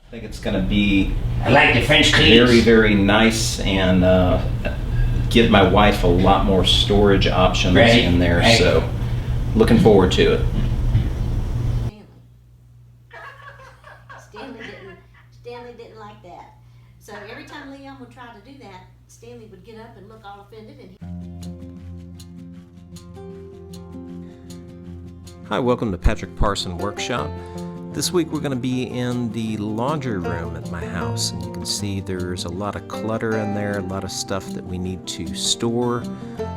I think it's going to be I like the French cleats. very, very nice and give my wife a lot more storage options in there. Right. So looking forward to it. Stanley didn't like that. So every time Leon would try to do that, Stanley would get up and look all offended. Hi, welcome to Patrick Parson Workshop. This week we're going to be in the laundry room at my house, and you can see there's a lot of clutter in there, a lot of stuff that we need to store.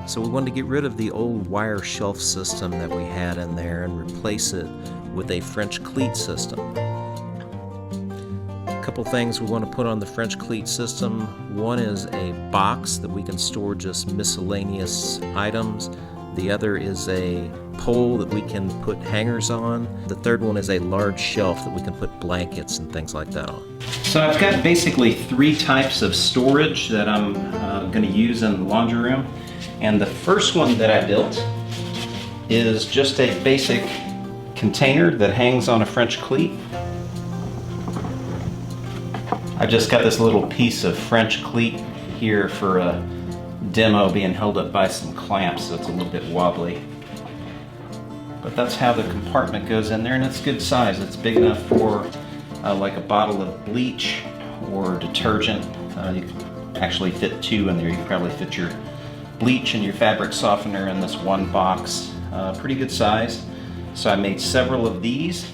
So we wanted to get rid of the old wire shelf system that we had in there and replace it with a French cleat system. A couple things we want to put on the French cleat system. One is a box that we can store just miscellaneous items. The other is a pole that we can put hangers on. The third one is a large shelf that we can put blankets and things like that on. So I've got basically 3 types of storage that I'm going to use in the laundry room. And the first one that I built is just a basic container that hangs on a French cleat. I've just got this little piece of French cleat here for a demo being held up by some clamps, so it's a little bit wobbly. But that's how the compartment goes in there, and it's good size. It's big enough for like a bottle of bleach or detergent. You can actually fit 2 in there. You can probably fit your bleach and your fabric softener in this one box. Pretty good size. So I made several of these.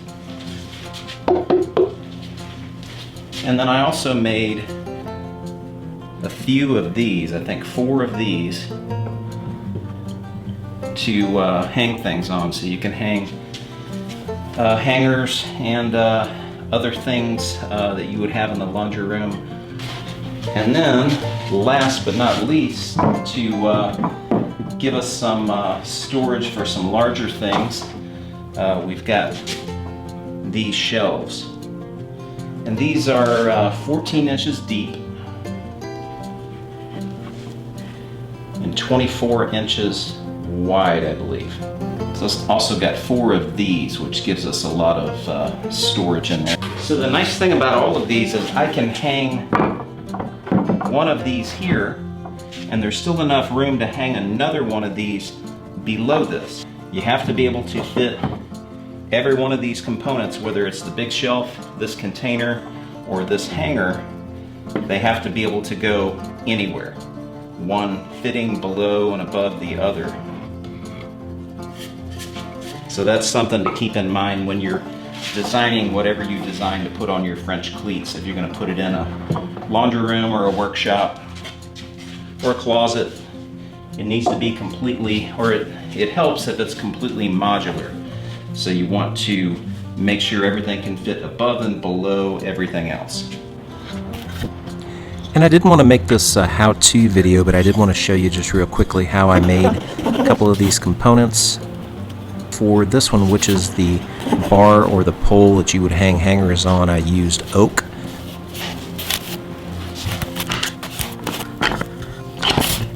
And then I also made a few of these, I think 4 of these, to hang things on. So you can hang hangers and other things that you would have in the laundry room. And then, last but not least, to give us some storage for some larger things, we've got these shelves. And these are 14 inches deep and 24 inches wide, I believe. So it's also got 4 of these, which gives us a lot of storage in there. So the nice thing about all of these is I can hang one of these here, and there's still enough room to hang another one of these below this. You have to be able to fit every one of these components, whether it's the big shelf, this container, or this hanger. They have to be able to go anywhere, one fitting below and above the other. So that's something to keep in mind when you're designing whatever you design to put on your French cleats. If you're going to put it in a laundry room or a workshop or a closet, it needs to be completely, or it helps if it's completely modular. So you want to make sure everything can fit above and below everything else. And I didn't want to make this a how-to video, but I did want to show you just real quickly how I made a couple of these components. For this one, which is the bar or the pole that you would hang hangers on, I used oak.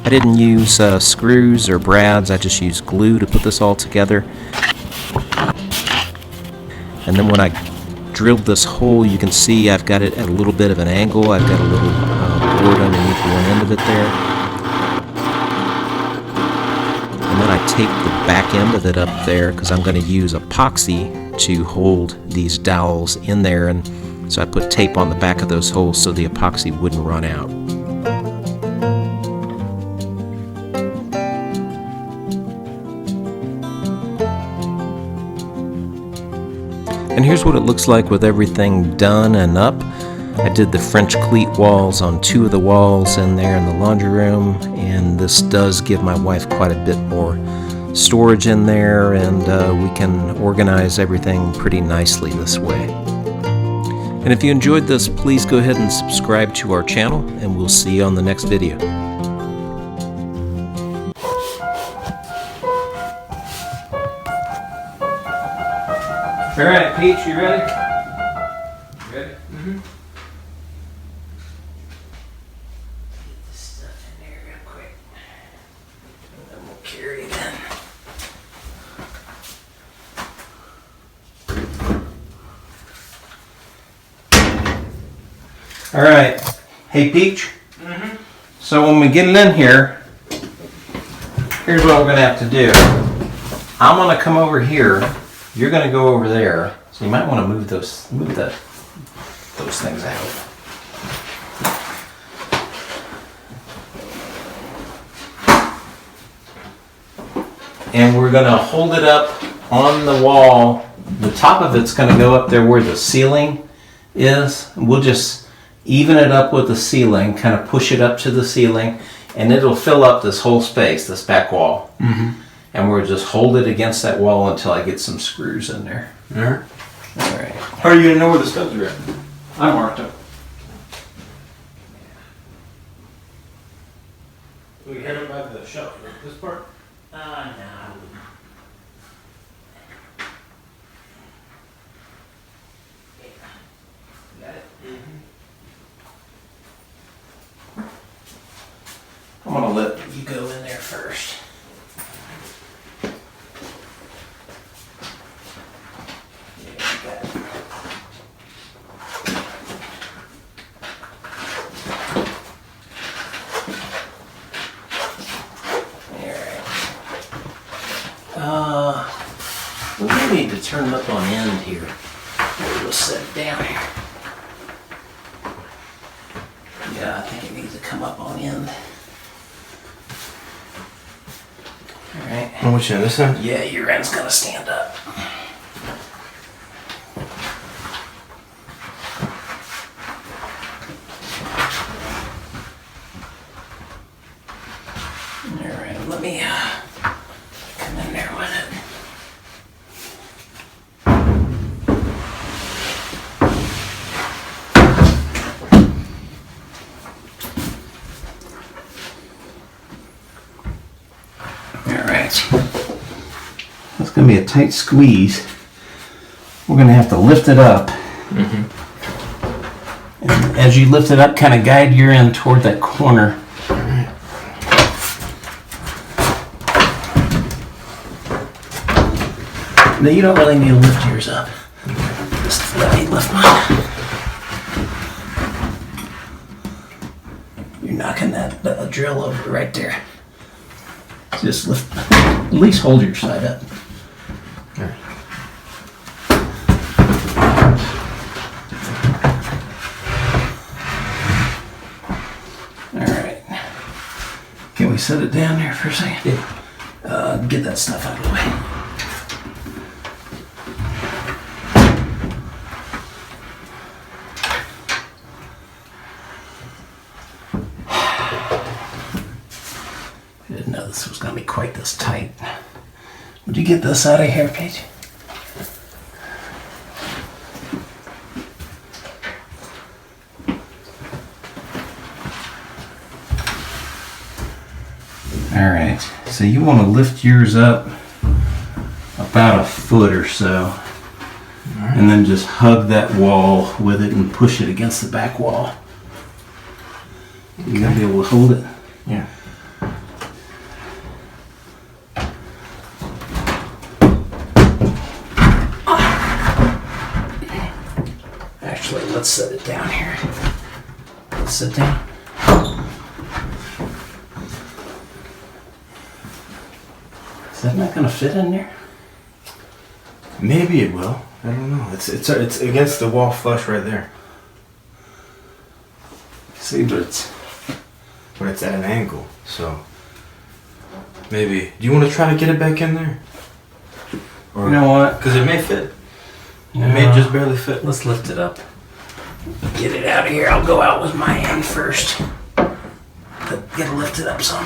I didn't use screws or brads, I just used glue to put this all together. And then when I drilled this hole, you can see I've got it at a little bit of an angle. I've got a little board underneath one end of it there. And then I taped the back end of it up there because I'm going to use epoxy to hold these dowels in there. And so I put tape on the back of those holes so the epoxy wouldn't run out. And here's what it looks like with everything done and up. I did the French cleat walls on 2 of the walls in there in the laundry room, and this does give my wife quite a bit more storage in there, and we can organize everything pretty nicely this way. And if you enjoyed this, please go ahead and subscribe to our channel, and we'll see you on the next video. All right, Peach, you ready? Ready? Mm-hmm. Get this stuff in there real quick. And then we'll carry them. All right. Hey, Peach. Mm-hmm. So when we get it in here, here's what we're gonna have to do. I'm gonna come over here. You're gonna go over there. So you might want to move those things out. And we're gonna hold it up on the wall. The top of it's gonna go up there where the ceiling is. We'll just even it up with the ceiling, kind of push it up to the ceiling, and it'll fill up this whole space, this back wall. Mm-hmm. And we'll just hold it against that wall until I get some screws in there. All right. All right. How are you gonna know where the studs are at? I marked them. We head up by the shelf. This part. No. Got it? I'm gonna let you go in there first. Yeah, you got it. We may need to turn it up on end here. We'll set it down here. Yeah, I think it needs to come up on end. Alright. On which end? This end? Yeah, your end's gonna stand up. Alright, let me come in there with it. It's going to be a tight squeeze. We're going to have to lift it up. Mm-hmm. And as you lift it up, kind of guide your end toward that corner. No, you don't really need to lift yours up. Just let me lift mine. You're knocking that drill over right there. Just lift, at least hold your side up. Okay. All right. Can we set it down there for a second? Yeah. Get that stuff out of the way. I didn't know this was going to be quite this tight. Would you get this out of here, Paige? All right, so you want to lift yours up about a foot or so, and then just hug that wall with it and push it against the back wall. You gonna be able to hold it? Yeah. Actually, let's set it down here. Let's sit down. Is that not going to fit in there? Maybe it will. I don't know. It's against the wall flush right there. See, but it's at an angle. So maybe. Do you want to try to get it back in there? Or, you know what? Because it may fit. It may just barely fit. Let's lift it up. Get it out of here. I'll go out with my hand first. Get it lifted up some.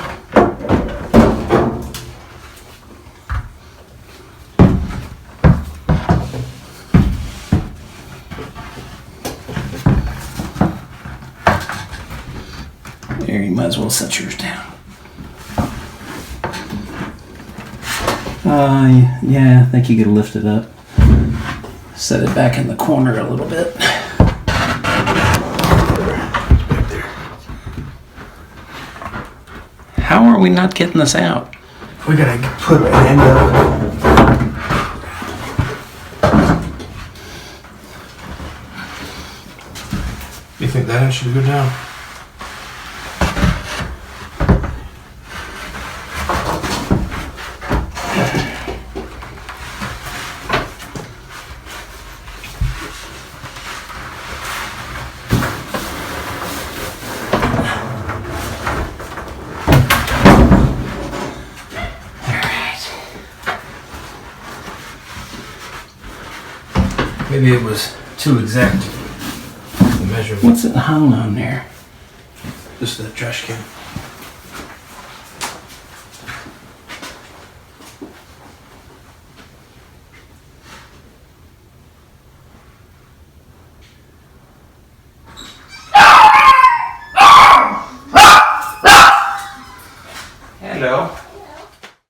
There, you might as well set yours down. Yeah, I think you could lift it up. Set it back in the corner a little bit. How are we not getting this out? We gotta put an end up. You think that inch should go down? Maybe it was too exact. The measurement. What's it hung on there? Just that trash can.